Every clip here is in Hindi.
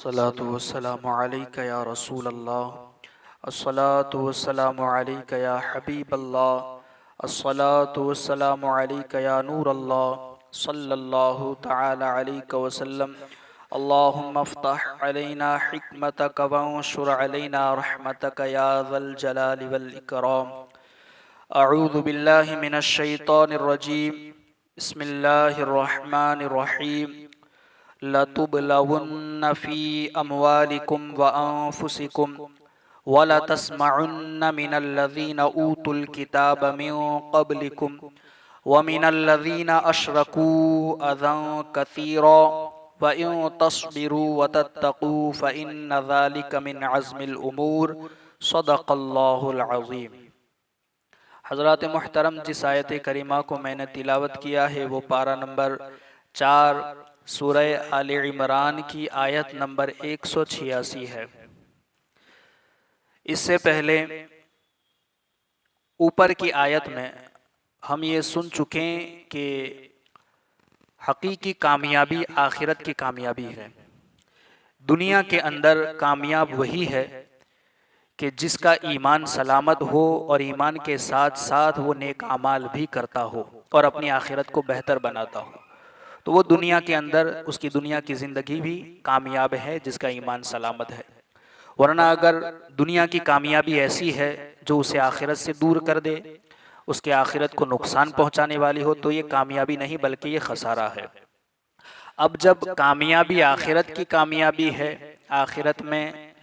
अस्सलातु वस्सलामु अलैका या रसूल अल्लाह, अस्सलातु वस्सलामु अलैका या हबीब अल्लाह, अस्सलातु वस्सलामु अलैका या नूर अल्लाह, सल्लल्लाहु तआला अलैका वसल्लम। अल्लाहुम्मा अफ्तह अलैना हिकमतक वंशुर अलैना रहमतक या ज़ल जलाली वल इकराम। अऊज़ु बिल्लाहि मिनश शैतानिर रजीम। बिस्मिल्लाहिर रहमानिर रहीम। लतुबलवुन्न फ़ी अम्वालिकुम व अन्फुसिकुम वलतस्मउन्न मिनल्लज़ीना ऊतुल किताब मिन क़ब्लिकुम व मिनल्लज़ीना अशरकू अज़न कसीरा व इन तस्बिरू व तत्तक़ू फ़इन्न ज़ालिका मिन अज़्मिल उमूर। सदक़ल्लाहुल अज़ीम। हज़रात मुहतरम, जिस आयत करीमा को मैंने तिलावत किया है वो पारा नंबर 4 सूरह आले इमरान की आयत नंबर 186 है। इससे पहले ऊपर की आयत में हम ये सुन चुके हैं कि हकीकी कामयाबी आखिरत की कामयाबी है। दुनिया के अंदर कामयाब वही है कि जिसका ईमान सलामत हो और ईमान के साथ साथ वो नेक अमाल भी करता हो और अपनी आखिरत को बेहतर बनाता हो, तो वो दुनिया के अंदर उसकी दुनिया की ज़िंदगी भी कामयाब है जिसका ईमान सलामत है। वरना अगर दुनिया की कामयाबी ऐसी है जो उसे आखिरत से दूर कर दे, उसके आखिरत को नुकसान पहुंचाने वाली हो, तो ये कामयाबी नहीं बल्कि ये खसारा है। अब जब कामयाबी आखिरत की कामयाबी है, आखिरत में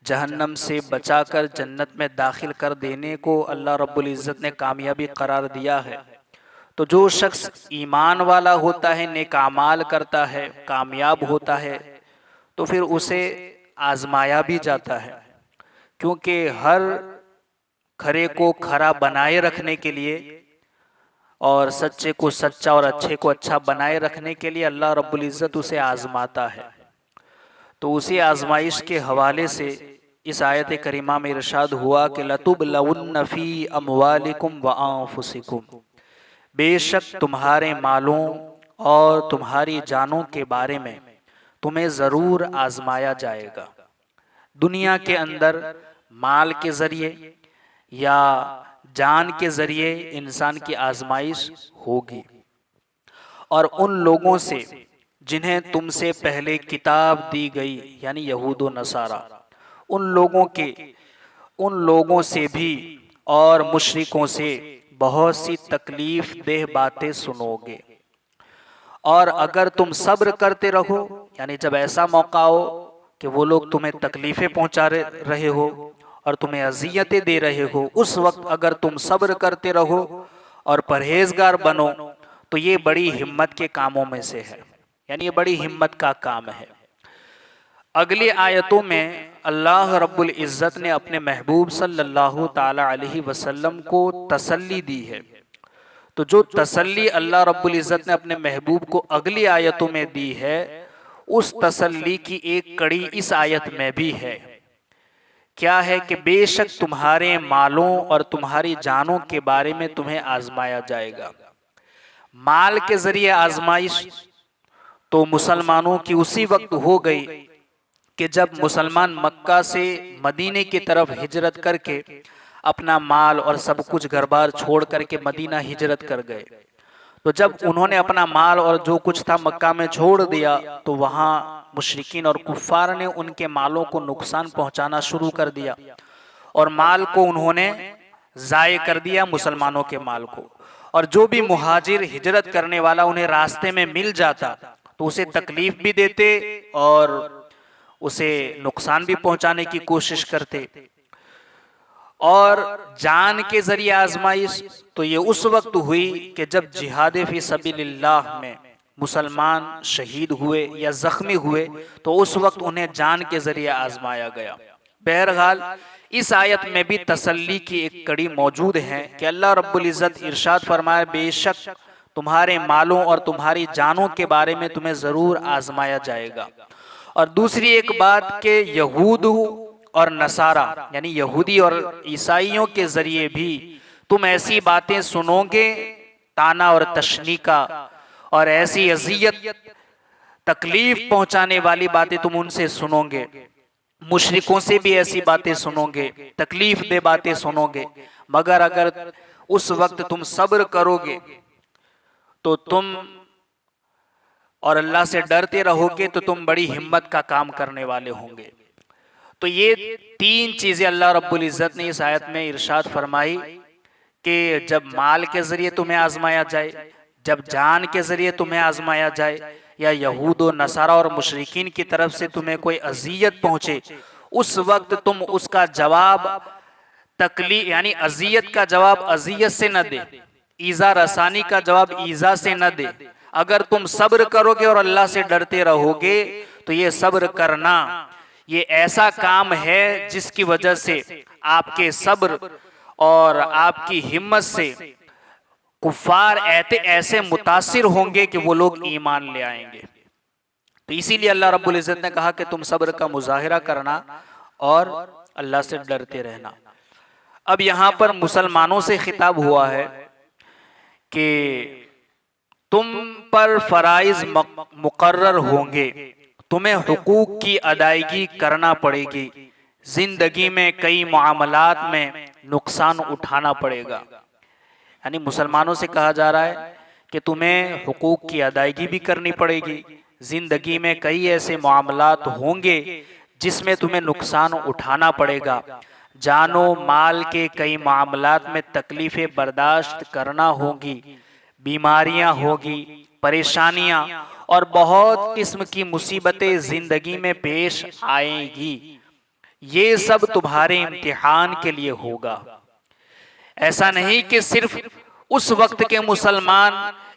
जहन्नम से बचाकर जन्नत में दाखिल कर देने को अल्लाह रब्बुल इज़्ज़त ने कामयाबी करार दिया है, तो जो शख्स ईमान वाला होता है, नेक अमाल करता है, कामयाब होता है, तो फिर उसे आजमाया भी जाता है। क्योंकि हर खरे को खरा बनाए रखने के लिए और सच्चे को सच्चा और अच्छे को अच्छा बनाए रखने के लिए अल्लाह रब्बुल इज़्ज़त उसे आजमाता है। तो उसी आजमाइश के हवाले से इस आयत करीमा में इरशाद हुआ कि लतुबलवुन्न फ़ी अम्वालिकुम व अन्फुसिकुम, बेशक तुम्हारे मालों और तुम्हारी जानों के बारे में तुम्हें ज़रूर आजमाया जाएगा। दुनिया के अंदर माल के ज़रिए या जान के ज़रिए इंसान की आजमाइश होगी। और उन लोगों से जिन्हें तुमसे पहले किताब दी गई, यानी यहूद व नसारा, उन लोगों से भी और मुशरिकों से बहुत सी तकलीफ देह बातें सुनोगे। और अगर तुम सब्र करते रहो, यानी जब ऐसा मौका हो कि वो लोग तुम्हें तकलीफ़ें पहुंचा रहे हो और तुम्हें अज़ियतें दे रहे हो, उस वक्त अगर तुम सब्र करते रहो और परहेजगार बनो, तो ये बड़ी हिम्मत के कामों में से है, यानी ये बड़ी हिम्मत का काम है। अगली आयतों में अल्लाह रब्बुल इज़्ज़त ने अपने महबूब सल्लल्लाहु ताला अलैहि वसल्लम को तसल्ली दी है। तो जो तसल्ली अल्लाह रब्बुल इज़्ज़त ने अपने महबूब को अगली आयतों में दी है, उस तसल्ली की एक कड़ी इस आयत में भी है। क्या है कि बेशक तुम्हारे मालों और तुम्हारी जानों के बारे में तुम्हें आजमाया जाएगा। माल के जरिए आजमाइश तो मुसलमानों की उसी वक्त हो गई कि जब मुसलमान मक्का से मदीने की तरफ हिजरत करके अपना माल और सब कुछ घर बार छोड़ करके मदीना हिजरत कर गए। तो जब उन्होंने अपना माल और जो कुछ था मक्का में छोड़ दिया, तो वहाँ मुशरिकीन और कुफ्फार ने उनके मालों को नुकसान पहुंचाना शुरू कर दिया और माल को उन्होंने ज़ाय कर दिया, मुसलमानों के माल को। और जो भी मुहाजिर हिजरत करने वाला उन्हें रास्ते में मिल जाता तो उसे तकलीफ भी देते और उसे नुकसान भी पहुंचाने की कोशिश करते। और जान के जरिए आजमाइश तो ये उस वक्त हुई कि जब जिहाद फी सबीलिल्लाह में मुसलमान शहीद हुए या जख्मी हुए, तो उस वक्त उन्हें जान के जरिए आजमाया गया। बहरहाल इस आयत में भी तसल्ली की एक कड़ी मौजूद है कि अल्लाह रब्बुल इज़्ज़त इरशाद फरमाए, बेशक तुम्हारे मालों और तुम्हारी जानों के बारे में तुम्हें ज़रूर आजमाया जाएगा। और दूसरी एक बात के यहूद और नसारा यानी यहूदी और ईसाइयों के जरिए भी तुम ऐसी बातें सुनोगे, ताना और तशनी का, और ऐसी अजियत तकलीफ पहुंचाने वाली बातें तुम उनसे सुनोगे, मुशरिकों से भी ऐसी बातें सुनोगे, तकलीफ दे बातें सुनोगे, मगर अगर उस वक्त तुम सब्र करोगे तो तुम और अल्लाह से डरते रहोगे तो तुम बड़ी हिम्मत का काम करने वाले होंगे। तो ये तीन चीजें अल्लाह रब्बुल इज्जत ने इस आयत में इरशाद फरमाई कि जब माल के जरिए तुम्हें आजमाया जाए, जब जान के जरिए तुम्हें आजमाया जाए, या यहूद और नसारा और मुशरिकीन की तरफ से तुम्हें कोई अजियत पहुंचे, उस वक्त तुम उसका जवाब तकलीफ यानी अजियत का जवाब अजियत से न दे, ईजा रसानी का जवाब ईजा से न दे। अगर तुम सब्र करोगे और अल्लाह से डरते रहोगे तो ये सब्र करना ये ऐसा काम है जिसकी वजह से आपके सब्र और आपकी हिम्मत से कुफार ऐसे मुतासिर होंगे कि वो लोग ईमान ले आएंगे। तो इसीलिए अल्लाह रब्बुल इज्जत ने कहा कि तुम सब्र का मुजाहिरा करना और अल्लाह से डरते रहना। अब यहाँ पर मुसलमानों से खिताब हुआ है कि तुम पर फराइज मुकर्रर होंगे, तुम्हें हुकूक की अदायगी करना पड़ेगी, जिंदगी में कई मामलात में नुकसान उठाना पड़ेगा। यानी मुसलमानों से कहा जा रहा है कि तुम्हें हुकूक की अदायगी भी करनी पड़ेगी, जिंदगी में कई ऐसे मामलात होंगे जिसमें तुम्हें नुकसान उठाना पड़ेगा, जानो माल के कई मामलात में तकलीफें बर्दाश्त करना होगी, बीमारियां होगी, परेशानियां और बहुत किस्म की मुसीबतें जिंदगी में पेश आएगी। ये सब तुम्हारे इम्तिहान के लिए होगा। ऐसा नहीं कि सिर्फ उस वक्त के मुसलमान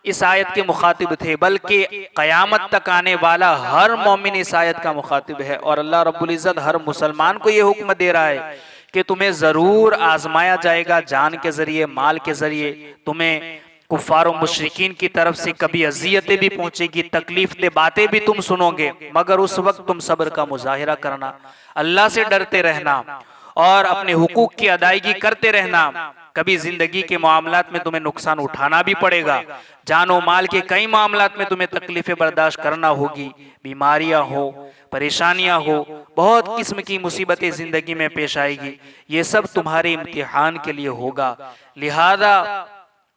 इस आयत के मुखातिब थे, बल्कि कयामत तक आने वाला हर मोमिन इस आयत का मुखातिब है। और अल्लाह रब्बुल इज्जत हर मुसलमान को यह हुक्म दे रहा है कि तुम्हें जरूर आजमाया जाएगा, जान के जरिए, माल के जरिए। तुम्हें कुफार और मुशरिकीन की तरफ से कभी अजियतें भी पहुंचेगी, तकलीफ दे बातें भी तुम सुनोगे, मगर उस वक्त तुम सब्र का मुजाहिरा करना, अल्लाह से डरते रहना और अपने हुकूक की अदायगी करते रहना। कभी जिंदगी के मामलात में तुम्हें नुकसान उठाना भी पड़ेगा, जानो माल के कई मामलात में तुम्हें तकलीफें बर्दाश्त करना होगी, बीमारियां हो, परेशानियां हो, बहुत किस्म की मुसीबतें जिंदगी में पेश आएगी। ये सब तुम्हारे इम्तिहान के लिए होगा, लिहाजा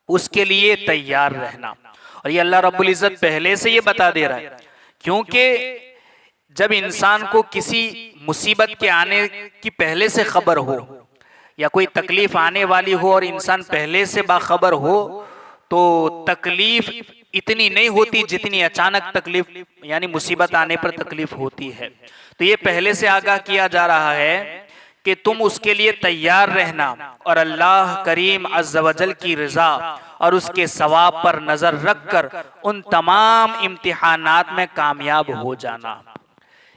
उसके लिए तैयार रहना। और ये अल्लाह रब्बुल इज्जत पहले से ये बता दे रहा है, क्योंकि जब इंसान को किसी मुसीबत के आने की पहले से खबर हो या कोई तकलीफ आने वाली हो और इंसान पहले से बाखबर हो, तो तकलीफ इतनी नहीं होती जितनी अचानक तकलीफ यानी मुसीबत आने पर तकलीफ होती है। तो ये पहले से आगाह किया जा रहा है कि तुम उसके लिए तैयार रहना और अल्लाह करीम अज़्ज़ वजल की रज़ा और उसके सवाब पर नजर रखकर उन तमाम इम्तिहानात में कामयाब हो जाना।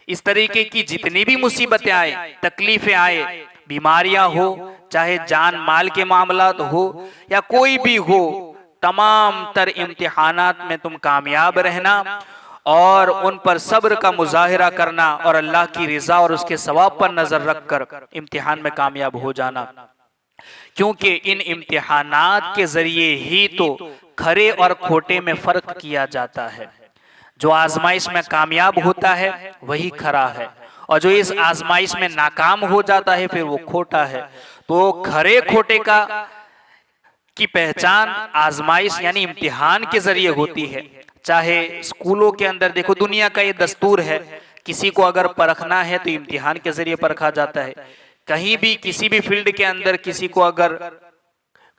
इस तरीके की जितनी भी मुसीबतें आए, तकलीफें आए, बीमारियां हो, चाहे जान माल के मामलात हो या कोई भी हो, तमाम तर इम्तिहानात में तुम कामयाब रहना और उन पर सब्र का मुजाहिरा करना और अल्लाह की रिजा और उसके सवाब पर नजर रखकर इम्तिहान में कामयाब हो जाना। क्योंकि इन इम्तिहानात के जरिए ही तो खरे और खोटे में फर्क किया जाता है। जो आजमाइश में कामयाब होता है वही खरा है, और जो इस आजमाइश में नाकाम हो जाता है फिर वो खोटा है। तो खरे खोटे की पहचान आजमाइश यानी इम्तिहान के जरिए होती है। चाहे स्कूलों के अंदर देखो, दुनिया का ये दस्तूर है, किसी को अगर परखना है तो इम्तिहान के जरिए परखा जाता है। कहीं भी किसी भी फील्ड के अंदर किसी को अगर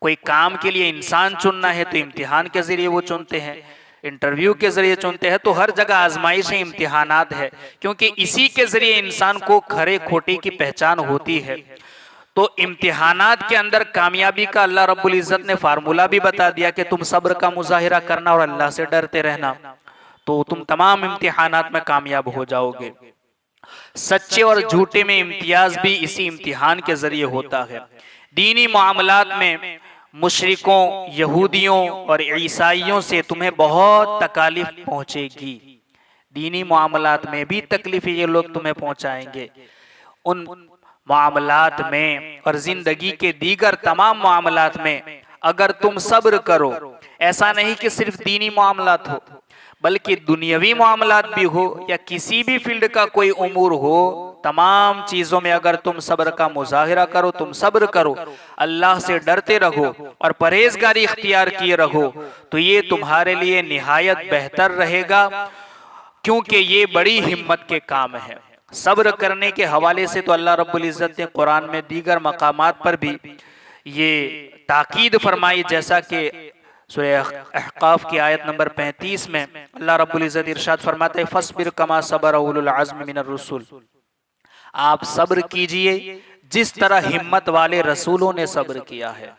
कोई काम के लिए इंसान चुनना है तो इम्तिहान के जरिए वो चुनते हैं, इंटरव्यू के जरिए चुनते हैं। तो हर जगह आजमाइश है, इम्तिहानात है, क्योंकि इसी के जरिए इंसान को खरे खोटे की पहचान होती है। तो इम्तिहानात के अंदर कामयाबी का अल्लाह रब्बुल इज्जत ने फार्मूला भी बता दिया कि तुम सब्र का मुजाहिरा करना और अल्लाह से डरते रहना, तो तुम तमाम इम्तिहानात में कामयाब हो जाओगे। सच्चे और झूठे में इम्तियाज भी इसी इम्तिहान के जरिए होता है। दीनी मामलात में मुशरिकों, यहूदियों और ईसाइयों से तुम्हें बहुत तकालीफ पहुंचेगी। दीनी मामलात में भी तकलीफें ये लोग तुम्हें पहुंचाएंगे। उन मामलात में और जिंदगी के दीगर तमाम मामलात में अगर तुम सब्र करो, ऐसा नहीं कि सिर्फ दीनी मामलात हो, बल्कि दुनियावी मामलात भी हो या किसी भी फील्ड का कोई उमूर हो, तमाम चीजों में अगर तुम सब्र का मुजाहिरा करो, तुम सब्र करो, अल्लाह से डरते रहो और परहेजगारी इख्तियार किए रहो, तो ये तुम्हारे लिए निहायत बेहतर रहेगा, क्योंकि ये बड़ी हिम्मत के काम है। सब्र करने के हवाले से तो अल्लाह रब्बुल इज्जत ने कुरान में दीगर मकामात पर भी ये ताकीद फरमाई, जैसा कि सूरह अहकाफ की आयत नंबर 35 में अल्लाह रब्बुल इज्जत इरशाद फरमाते हैं, फस्बिर कमा सबर उलुल अज़्म मिनर रुसुल, आप सब्र कीजिए जिस तरह हिम्मत वाले रसूलों ने सब्र किया है।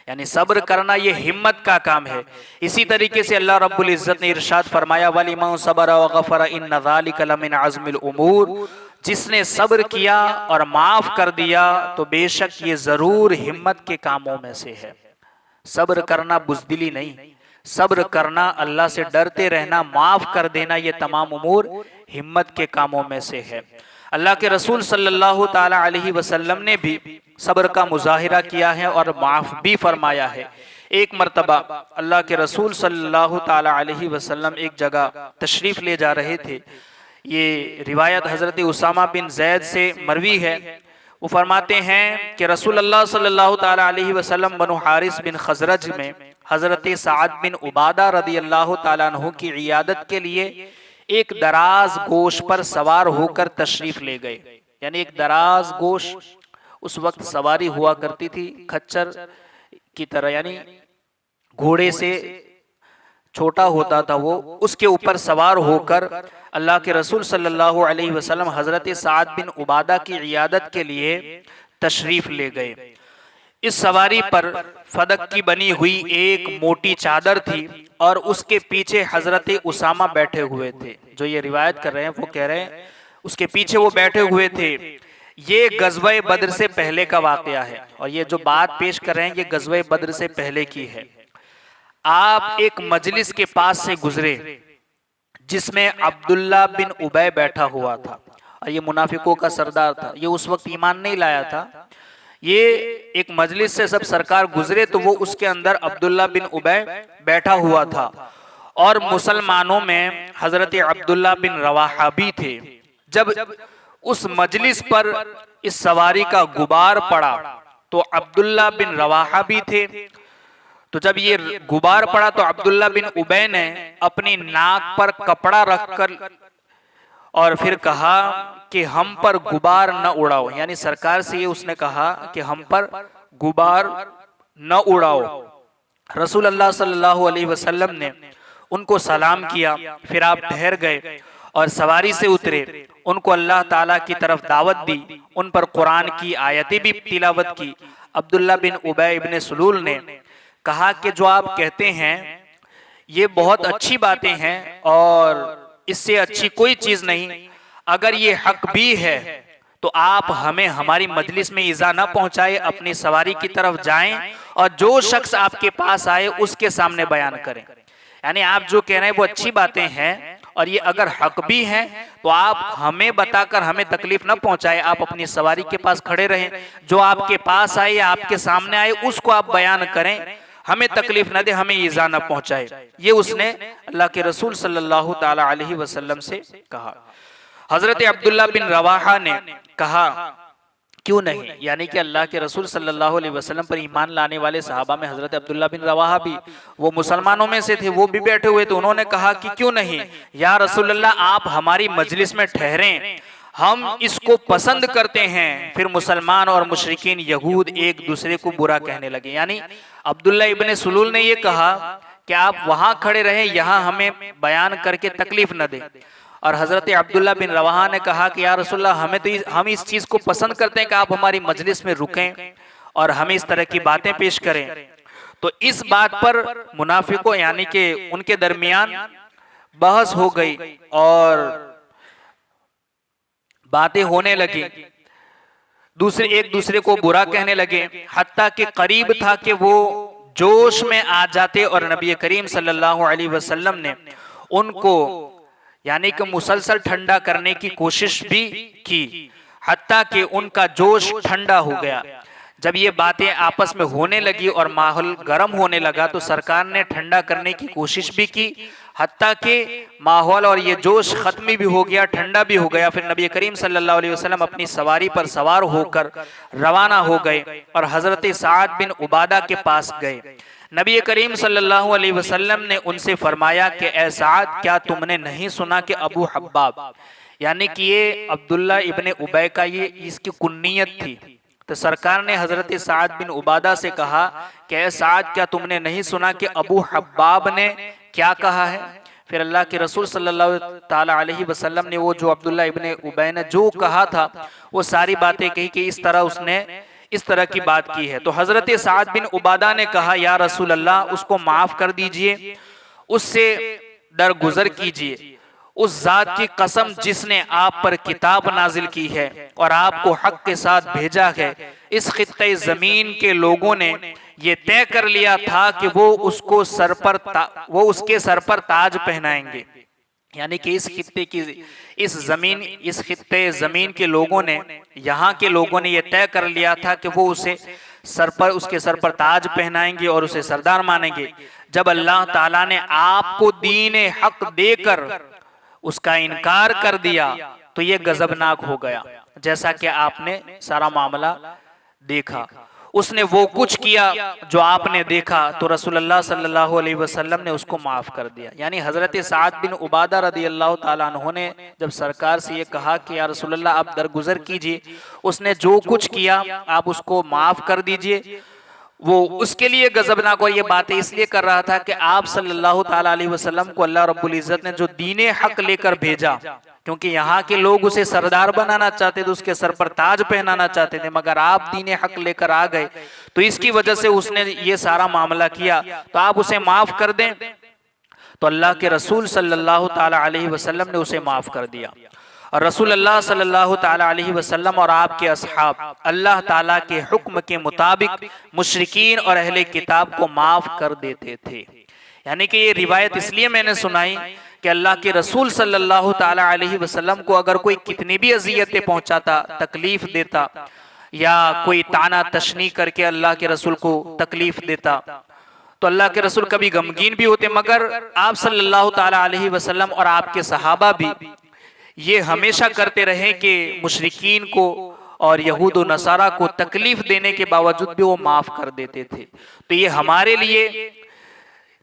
यानी सब्र करना ये हिम्मत का काम है। इसी तरीके से अल्लाह रब्बुल इज्जत ने इरशाद फरमाया, वलिमन सबर व गफर इन्न ज़ालिका लमिन अज़्मिल उमूर, जिसने सब्र किया और माफ कर दिया तो बेशक ये जरूर हिम्मत के कामों में से है। सब्र करना बुज़दिली नहीं, सब्र करना, अल्लाह से डरते रहना, माफ कर देना, ये तमाम उमूर हिम्मत के कामों में से है। अल्लाह के रसूल सल्लल्लाहु ताला अलैहि वसल्लम ने भी सब्र का मुजाहिरा किया है और माफ भी फरमाया है। एक मर्तबा अल्लाह के रसूल सल्लल्लाहु ताला अलैहि वसल्लम एक जगह तशरीफ ले जा रहे थे। ये रिवायत हजरत उसामा बिन जैद से मरवी है। वो फरमाते हैं कि रसूल अल्लाह सल्लल्लाहु ताला अलैहि वसल्लम बनु हारिस बिन खजरज में हजरत साद बिन उबादा रदी अल्लाह ताला अन्हु की इयादत के लिए एक दराज गोश पर सवार होकर तशरीफ ले गए। यानी एक दराज गोश, उस वक्त सवारी हुआ करती थी खच्चर की तरह, यानी घोड़े से छोटा होता था वो, उसके ऊपर सवार होकर अल्लाह के रसूल सल्लल्लाहु अलैहि वसल्लम हजरत साद बिन उबादा की इयादत के लिए तशरीफ ले गए। इस सवारी पर फदक की बनी हुई एक मोटी चादर थी और उसके पीछे हजरत उसामा बैठे हुए थे। जो ये रिवायत कर रहे हैं वो कह रहे हैं उसके पीछे वो बैठे हुए थे। ये गज़वे बद्र से पहले का वाकया है और ये जो बात पेश कर रहे हैं ये गज़वे बद्र से पहले की है। आप एक मजलिस के पास से गुजरे जिसमें अब्दुल्ला बिन उबय बैठा हुआ था और ये मुनाफिकों का सरदार था। ये उस वक्त ईमान नहीं लाया था। ये एक मजलिस से सब सरकार गुजरे तो वो उसके अंदर अब्दुल्ला बिन उबय बैठा हुआ था और मुसलमानों में हजरत अब्दुल्ला बिन रवाहा भी थे। जब उस मजलिस पर इस सवारी का गुबार पड़ा तो अब्दुल्ला बिन रवाहा भी थे। तो जब ये गुबार पड़ा तो अब्दुल्ला बिन उबय ने अपनी नाक पर कपड़ा रखकर और फिर कहा कि हम पर गुबार न उड़ाओ। यानी सरकार से ये उसने कहा कि हम पर गुबार न उड़ाओ। रसूल अल्लाह सल्लल्लाहु अलैहि वसल्लम ने उनको सलाम किया, फिर आप ठहर गए और सवारी से उतरे, उनको अल्लाह ताला की तरफ दावत दी, उन पर कुरान की आयतें भी तिलावत की। अब्दुल्ला बिन उबय इब्ने सलूल ने कहा कि जो आप कहते हैं ये बहुत अच्छी बातें हैं और इससे अच्छी कोई चीज नहीं। अगर ये हक भी है तो आप हमें हमारी मजलिस में इज़ा न पहुंचाए, अपनी सवारी की तरफ जाएं और जो शख्स आपके पास आए उसके सामने बयान करें। यानी आप जो कह रहे हैं वो अच्छी बातें हैं और ये अगर हक भी हैं तो आप हमें बताकर हमें तकलीफ न पहुंचाए, आप अपनी सवारी के पास खड़े रहें, जो आपके पास आए या आपके सामने आए उसको आप बयान करें, हमें तकलीफ न दे, हमें ईज़ा न पहुंचाए। ये उसने अल्लाह के रसूल सल्लल्लाहु ताला अलैहि वसल्लम से कहा। हजरत अब्दुल्ला बिन रवाहा ने कहा क्यों नहीं, यानी कि अल्लाह के रसूल सल्लल्लाहु अलैहि वसल्लम पर ईमान लाने वाले सहाबा में हजरत अब्दुल्ला बिन रवाहा भी वो मुसलमानों में से थे, वो भी बैठे हुए थे। उन्होंने कहा कि क्यों नहीं या रसूलल्लाह, आप हमारी मजलिस में ठहरें, हम इसको पसंद करते हैं। फिर मुसलमान और मुशरिकीन यहूद एक दूसरे को बुरा कहने लगे। यानी अब्दुल्ला इब्ने सलूल ने ये कहा कि आप वहां खड़े रहें, यहाँ हमें बयान करके तकलीफ न दें। और हजरत अब्दुल्ला बिन रवाहा ने कहा कि या रसूलल्लाह, हम इस चीज को पसंद करते हैं कि आप हमारी मजलिस में रुकें और हमें इस तरह की बातें पेश करें। तो इस बात पर मुनाफिकों यानी कि उनके दरमियान बहस हो गई और बातें होने लगी, एक दूसरे को बुरा कहने लगे, हत्ता कि करीब था कि वो जोश में आ जाते और नबी करीम सल्लल्लाहु अलैहि वसल्लम ने उनको यानी कि मुसलसल ठंडा करने की कोशिश भी की, हत्ता कि उनका जोश ठंडा हो गया। जब ये बातें आपस में होने लगी और माहौल गर्म होने लगा तो सरकार ने ठंडा करने की कोशिश भी की, हत्ता कि माहौल और ये जोश खत्म भी हो गया, ठंडा भी हो गया। फिर नबी करीम सल्लल्लाहु अलैहि वसल्लम अपनी सवारी पर सवार होकर रवाना हो गए और हजरत साद बिन उबादा के पास गए। नबी करीम सल्लल्लाहु अलैहि वसल्लम ने उनसे फरमाया कि ए साद, क्या तुमने नहीं सुना कि अबू हब्बाब, यानी कि ये अब्दुल्ला इब्ने उबै का ये इसकी कुन्नियत थी। तो सरकार ने हजरत साद बिन उबादा से कहा कि ए साद, क्या तुमने नहीं सुना कि अबू हब्बाब ने क्या कहा है। फिर अल्लाह के रसूल सल्लल्लाहु ताला अलैहि वसल्लम ने वो जो अब्दुल्ला इब्ने उबै ने जो कहा था वो सारी बातें कही कि इस तरह उसने इस तरह की बात की है। तो हजरत साद बिन उबादा ने कहा, या रसूल अल्लाह, उसको माफ कर दीजिए, उससे दरगुजर कीजिए। उस जात की कसम जिसने आप पर किताब नाजिल की है और आपको हक के साथ भेजा है, इस खित्ते जमीन के लोगों ने ये तय कर लिया था कि वो उसको उसके सर पर ताज पहनाएंगे। यानी कि इस खित्ते जमीन के लोगों ने, यहाँ के लोगों ने ये तय कर लिया था कि वो उसके सर पर ताज पहनाएंगे और उसे सरदार मानेंगे। जब अल्लाह ताला ने आपको दीन हक देकर उसका इनकार कर दिया तो ये गजबनाक हो गया, जैसा कि आपने सारा मामला देखा। उसने वो कुछ किया जो आपने देखा, तो रसूलुल्लाह सल्लल्लाहु अलैहि वसल्लम ने उसको माफ कर दिया। यानी हजरत साद बिन उबादा रदी अल्लाह ताला अन्हु ने जब सरकार से ये कहा कि या रसूलुल्लाह, आप दरगुजर कीजिए, उसने जो कुछ किया आप उसको माफ कर दीजिए, वो उसके लिए गजबनाक। और ये बातें इसलिए कर रहा था कि आप सल्लल्लाहु ताला अलैहि वसल्लम को अल्लाह रब्बुल इज्जत ने जो दीने हक लेकर भेजा, क्योंकि यहाँ के लोग उसे सरदार बनाना चाहते थे, उसके सर पर ताज पहनाना चाहते थे, मगर आप दीने हक लेकर आ गए तो इसकी वजह से उसने ये सारा मामला किया, तो आप उसे माफ कर दें। तो अल्लाह के रसूल सल्लल्लाहु ताला अलैहि वसल्लम ने उसे माफ कर दिया। और रसूलुल्लाह सल्लल्लाहु ताला अलैहि वसल्लम और आपके असहाब अल्लाह ताला के हुक्म के मुताबिक मुशरिकीन और अहले किताब को माफ कर देते थे। यानी कि ये रिवायत इसलिए मैंने सुनाई कि अल्लाह के रसूल सल्लल्लाहु ताला अलैहि वसल्लम को अगर कोई कितनी भी अजियतें पहुंचाता, तकलीफ देता, या कोई ताना तशनी करके अल्लाह के रसूल को तकलीफ देता, तो अल्लाह के रसूल कभी गमगीन भी होते, मगर आप सल्लल्लाहु ताला अलैहि वसल्लम और आपके सहाबा भी ये हमेशा करते रहे कि मुशरिकीन को और यहूद व नसारा को तकलीफ देने के बावजूद भी वो माफ कर देते थे। तो ये हमारे लिए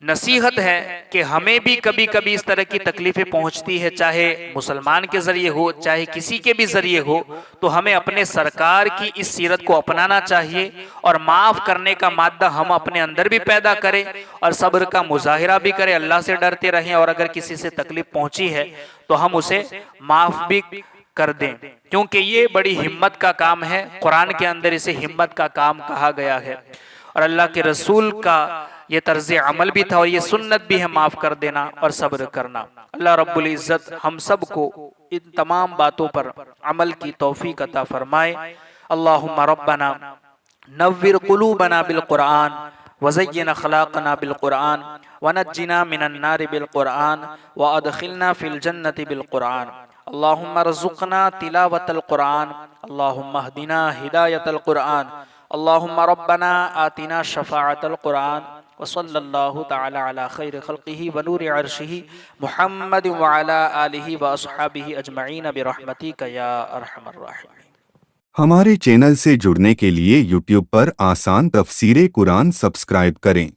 नसीहत है कि हमें भी कभी कभी इस तरह की तकलीफें पहुंचती है, चाहे मुसलमान के जरिए हो चाहे किसी के भी जरिए हो, तो हमें अपने सरकार की इस सीरत को अपनाना चाहिए और माफ करने का मादा हम अपने अंदर भी पैदा करें और सब्र का मुजाहिरा भी करें, अल्लाह से डरते रहें, और अगर किसी से तकलीफ पहुंची है तो हम उसे माफ भी कर दें, क्योंकि ये बड़ी हिम्मत का काम है। कुरान के अंदर इसे हिम्मत का काम कहा गया है और अल्लाह के रसूल का ये तर्ज अमल भी था और ये सुन्नत भी है माफ कर देना और सब्र करना। अल्लाह रब्बुल इज्जत हम सब को इन तमाम बातों पर अमल की तौफीक अता फरमाए। अल्लाहुम्मा रब्बना नव्विर कुलूबना बिल कुरान वज़य्यिन अखलाक़ना बिल कुरान वनज्जिना मिनन नारि बिल कुरान व अदखिलना फिल जन्नति बिल कुरान। अल्लाहुम्मा रज़ुक़ना तिलावतल कुरान, अल्लाहुम्मा हदिना हिदायतल कुरान, अल्लाहुम्मा रब्बना आतिना शफ़ाअतल कुरान व सल्लल्लाहु तआला अला खैर खल्क़िही व नूरि अर्शिही मुहम्मद व अला आलिही व अस्हाबिही अजमईन बिरहमतिका या अरहमर राहिमीन। हमारे चैनल से जुड़ने के लिए YouTube पर आसान तफसीरे कुरान सब्सक्राइब करें।